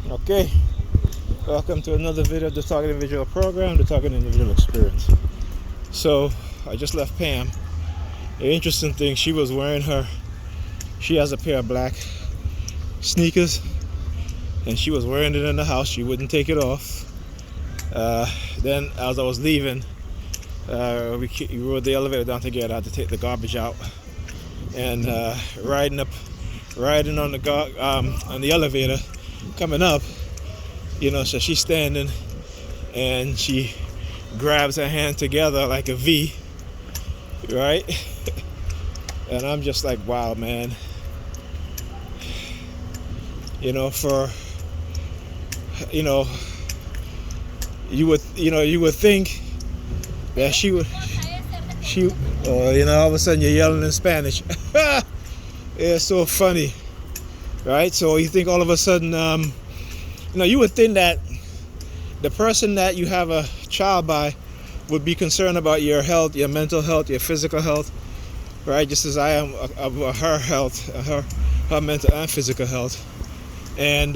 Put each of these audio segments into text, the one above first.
Okay, welcome to another video of the Target Individual Program, the Target Individual Experience. So, I just left Pam. The interesting thing, she has a pair of black sneakers, and she was wearing it in the house. She wouldn't take it off. Then, as I was leaving, we rode the elevator down together. I had to take the garbage out, and riding on the elevator, coming up, so she's standing and she grabs her hand together like a V, right? And I'm just like, wow, man. You would think that all of a sudden you're yelling in Spanish. It's so funny, right? So you think all of a sudden, you would think that the person that you have a child by would be concerned about your health, your mental health, your physical health, right? Just as I am of her health, her mental and physical health. And,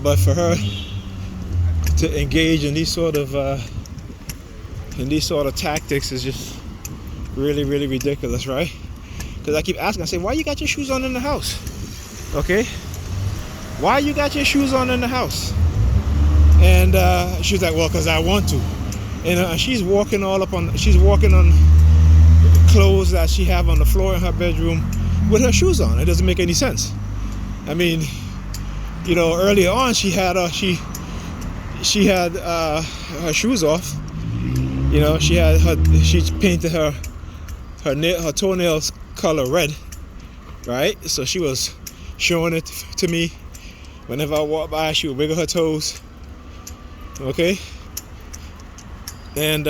but for her to engage in these sort of tactics is just really, really ridiculous, right? Because I keep asking, I say, why you got your shoes on in the house? Okay? Why you got your shoes on in the house? And she's like, well, because I want to. And she's walking on clothes that she have on the floor in her bedroom with her shoes on. It doesn't make any sense. I mean, earlier on she had her shoes off. She painted her toenails color red, right? So she was showing it to me. Whenever I walk by, she would wiggle her toes. Okay? And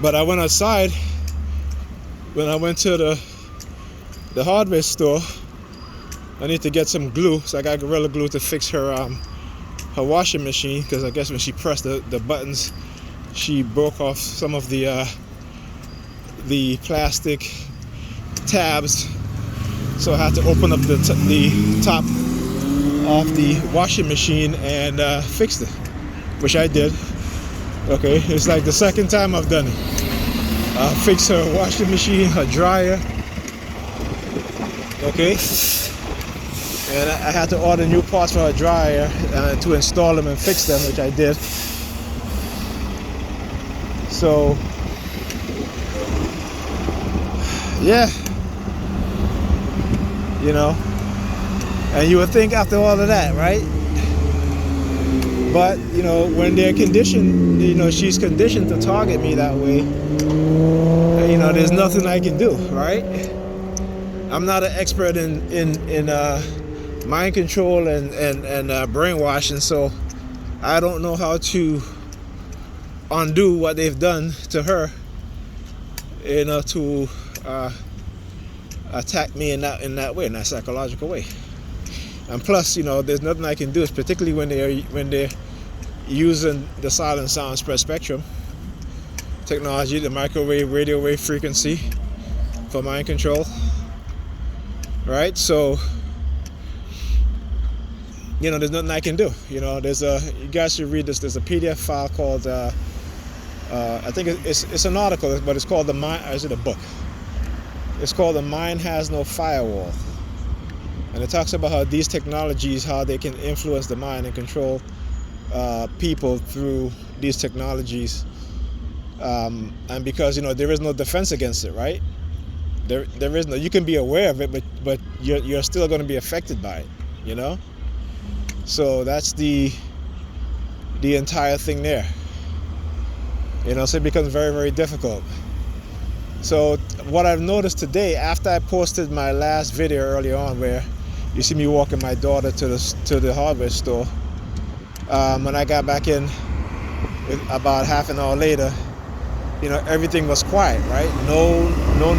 but I went outside when I went to the hardware store. I need to get some glue, so I got Gorilla Glue to fix her washing machine, because I guess when she pressed the buttons, she broke off some of the plastic tabs, so I had to open up the top of the washing machine and fix it, which I did. Okay, it's like the second time I've done it. I fixed her washing machine, her dryer. Okay, and I had to order new parts for her dryer to install them and fix them, which I did. So yeah, and you would think after all of that, right? But when they're conditioned, she's conditioned to target me that way, there's nothing I can do, right? I'm not an expert in mind control and brainwashing, so I don't know how to undo what they've done to her, to attack me in that way, in that psychological way. And plus, there's nothing I can do, particularly when they're using the silent sound spread spectrum technology, the microwave radio wave frequency for mind control, right? So there's nothing I can do. You guys should read this. There's a PDF file called I think it's an article, but it's called is it a book? It's called The Mind Has No Firewall. And it talks about how these technologies, how they can influence the mind and control people through these technologies. And because, there is no defense against it, right? There is no, you can be aware of it, but you're still going to be affected by it, So that's the entire thing there. So it becomes very, very difficult. So what I've noticed today, after I posted my last video earlier on, where you see me walking my daughter to the hardware store, when I got back in about half an hour later, everything was quiet, right? No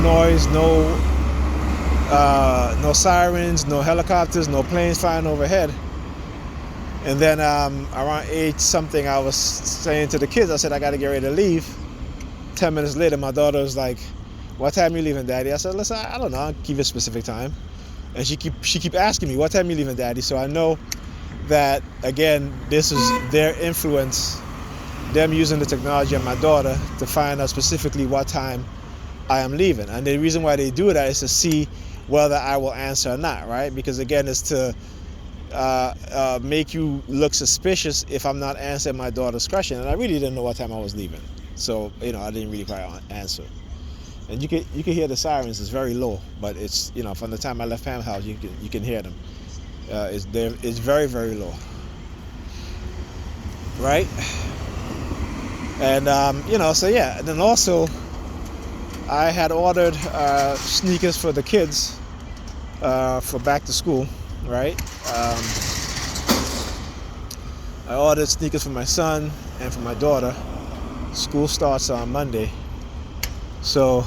noise, no sirens, no helicopters, no planes flying overhead. And then around 8 something, I was saying to the kids, I said, I got to get ready to leave. 10 minutes later, my daughter was like, what time are you leaving, Daddy? I said, listen, I don't know, I'll give you a specific time. And she keep asking me, what time you leaving, Daddy? So I know that, again, this is their influence, them using the technology on my daughter to find out specifically what time I am leaving. And the reason why they do that is to see whether I will answer or not, right? Because, again, it's to make you look suspicious if I'm not answering my daughter's question. And I really didn't know what time I was leaving. So, I didn't really quite answer. And you can hear the sirens. It's very low, but it's, from the time I left Pam's house, you can hear them. It's very, very low, right? And so yeah. And then also, I had ordered sneakers for the kids for back to school, right? I ordered sneakers for my son and for my daughter. School starts on Monday, so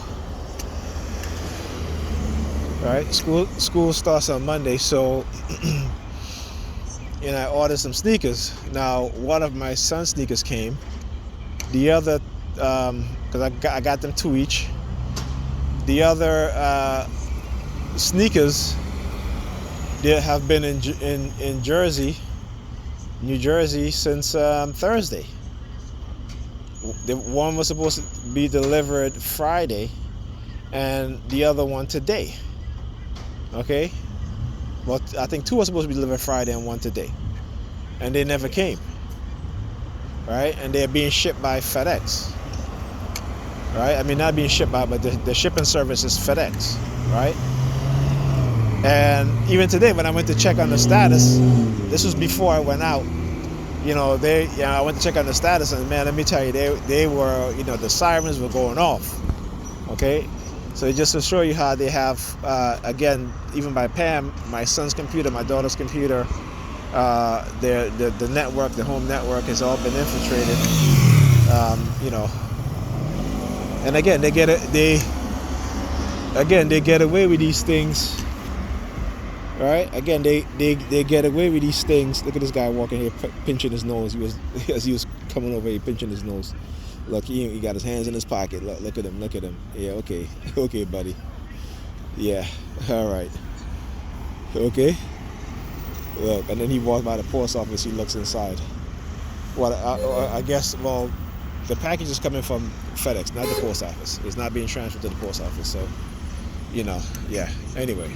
right, school starts on Monday, so I ordered some sneakers. Now, one of my son's sneakers came. The other, because I got them 2 each. The other sneakers, they have been in Jersey, New Jersey, since Thursday. The one was supposed to be delivered Friday, and the other one today. Okay? Well, I think 2 were supposed to be delivered Friday and 1 today. And they never came. Right? And they're being shipped by FedEx. Right? I mean, not being shipped by, but the shipping service is FedEx. Right? And even today, when I went to check on the status, this was before I went out. I went to check on the status, and man, let me tell you, they were, the sirens were going off. Okay? So just to show you how they have, again, even by Pam, my son's computer, my daughter's computer, the network, the home network has all been infiltrated. And again, they get away with these things. Right? Again, they get away with these things. Look at this guy walking here, pinching his nose. As he was coming over here, pinching his nose. Look, he got his hands in his pocket. Look at him. Yeah, okay. Okay, buddy. Yeah, all right. Okay. Look, and then he walks by the post office. He looks inside. Well, I guess, the package is coming from FedEx, not the post office. It's not being transferred to the post office. So, yeah. Anyway.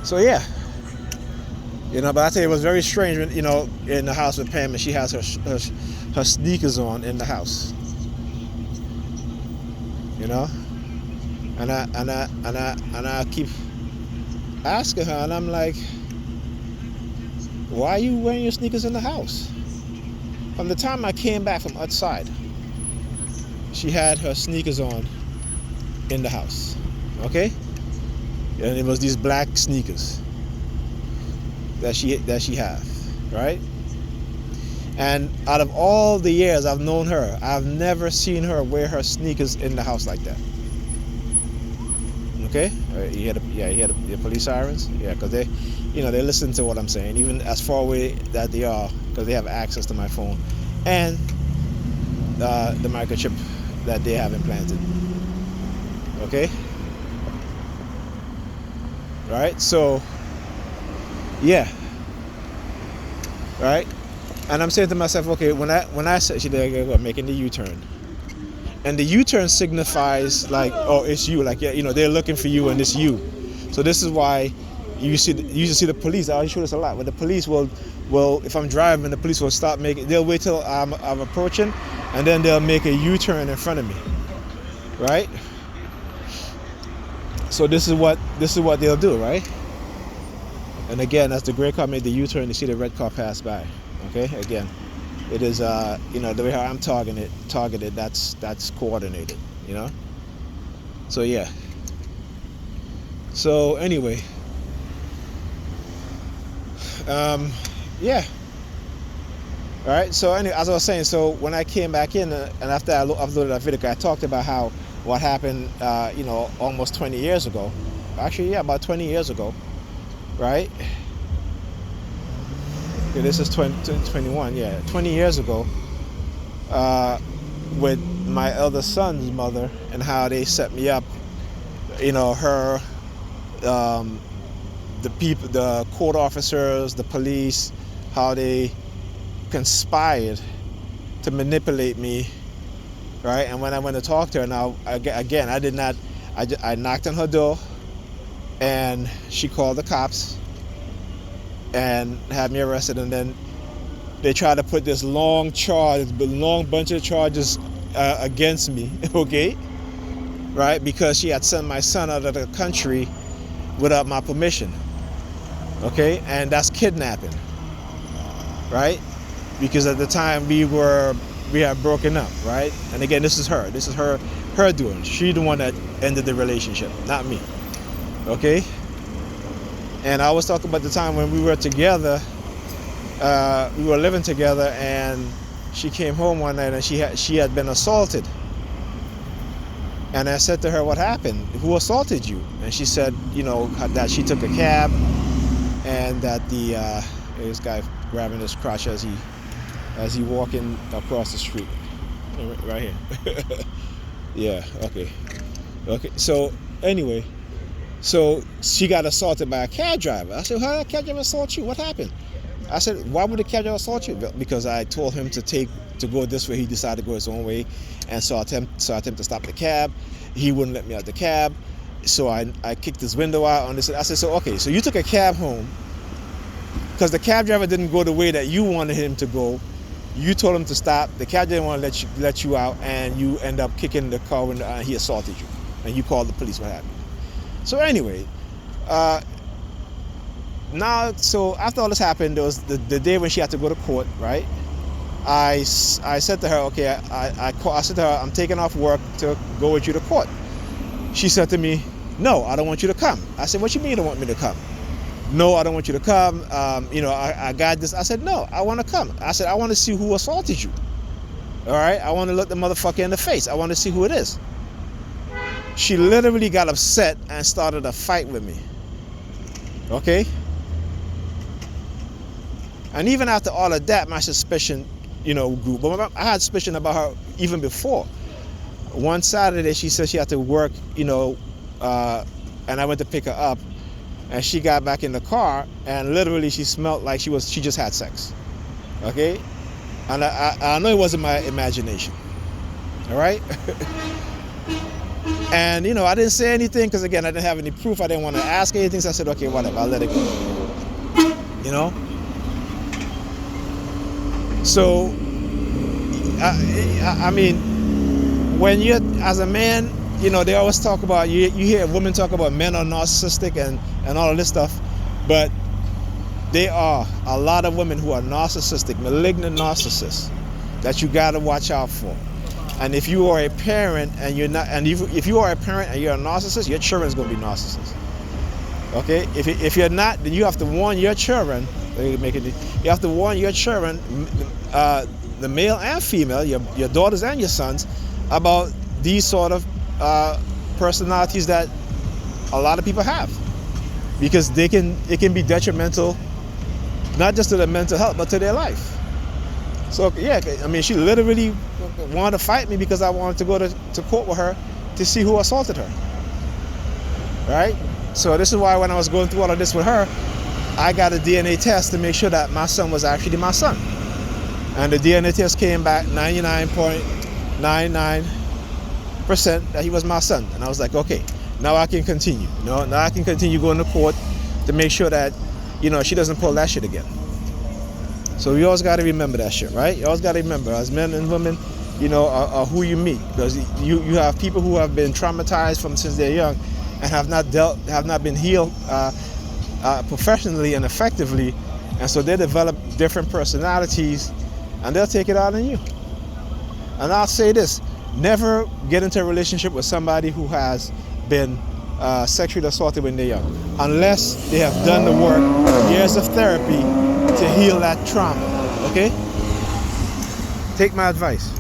So, yeah. But I tell you, it was very strange when, in the house with Pam, and she has her sneakers on in the house. And I keep asking her, and I'm like, why are you wearing your sneakers in the house? From the time I came back from outside, she had her sneakers on in the house. Okay? And it was these black sneakers that she have, right? And out of all the years I've known her, I've never seen her wear her sneakers in the house like that. Okay? You hear the police sirens? Yeah, because they listen to what I'm saying, even as far away that they are, because they have access to my phone and the microchip that they have implanted. Okay? Right? So, yeah. Right? And I'm saying to myself, okay, when I said she's making the U-turn, and the U-turn signifies like, oh, it's you, like, yeah, they're looking for you and it's you. So this is why you usually see the police. I show this a lot. When the police will, if I'm driving, the police will stop they'll wait till I'm approaching, and then they'll make a U-turn in front of me, right? So this is what they'll do, right? And again, as the gray car made the U-turn, you see the red car pass by. Okay, again, it is the way how I'm targeted. That's coordinated. So yeah. So anyway, yeah. All right. So anyway, as I was saying, so when I came back in and after I uploaded that video, I talked about what happened, almost 20 years ago. Actually, yeah, about 20 years ago, right? Okay, this is 2021, yeah, 20 years ago, with my elder son's mother and how they set me up, her the people, the court officers, the police, how they conspired to manipulate me, right? And when I went to talk to her, now again, I did not. I knocked on her door, and she called the cops and had me arrested. And then they tried to put this long bunch of charges against me, okay? Right? Because she had sent my son out of the country without my permission, okay? And that's kidnapping, right? Because at the time we had broken up, right? And again, this is her doing. She's the one that ended the relationship, not me, okay? And I was talking about the time when we were together, we were living together, and she came home one night and she had been assaulted. And I said to her, what happened? Who assaulted you? And she said, that she took a cab, and that this guy grabbing his crotch as he walking across the street, right here. Yeah, okay. So anyway, so she got assaulted by a cab driver. I said, how did a cab driver assault you? What happened? I said, why would a cab driver assault you? Because I told him to go this way. He decided to go his own way, and so I attempted to stop the cab. He wouldn't let me out the cab, so I kicked his window out. I said, so okay, so you took a cab home because the cab driver didn't go the way that you wanted him to go. You told him to stop. The cab didn't want to let you out, and you end up kicking the car window, and he assaulted you, and you called the police. What happened? So anyway, so after all this happened, there was the day when she had to go to court, right? I said to her, okay, I said to her, I'm taking off work to go with you to court. She said to me, no, I don't want you to come. I said, what you mean you don't want me to come? No, I don't want you to come. I got this. I said, no, I want to come. I said, I want to see who assaulted you. All right? I want to look the motherfucker in the face. I want to see who it is. She literally got upset and started a fight with me. Okay? And even after all of that, my suspicion, grew. But I had suspicion about her even before. One Saturday, she said she had to work, and I went to pick her up. And she got back in the car, and literally she smelled like she just had sex. Okay? And I know it wasn't my imagination. All right? And, I didn't say anything because, again, I didn't have any proof. I didn't want to ask anything, so I said, okay, whatever, I'll let it go. So, I mean, when you're, as a man, they always talk about, you hear women talk about men are narcissistic and all of this stuff, but there are a lot of women who are narcissistic, malignant narcissists that you got to watch out for. And if you are a parent and you're not, and if you are a parent and you're a narcissist, your children's going to be narcissists. Okay? If you're not, then you have to warn your children. You have to warn your children, the male and female, your daughters and your sons, about these sort of personalities that a lot of people have, because it can be detrimental, not just to their mental health, but to their life. So yeah, I mean, she literally wanted to fight me because I wanted to go to court with her to see who assaulted her. Right? So this is why when I was going through all of this with her, I got a DNA test to make sure that my son was actually my son. And the DNA test came back 99.99% that he was my son. And I was like, okay, now I can continue. Now I can continue going to court to make sure that, she doesn't pull that shit again. So you always got to remember that shit, right? You always got to remember, as men and women, are who you meet. Because you have people who have been traumatized since they're young and have not been healed professionally and effectively. And so they develop different personalities, and they'll take it out on you. And I'll say this, never get into a relationship with somebody who has been sexually assaulted when they're young, unless they have done the work, years of therapy to heal that trauma, okay? Take my advice.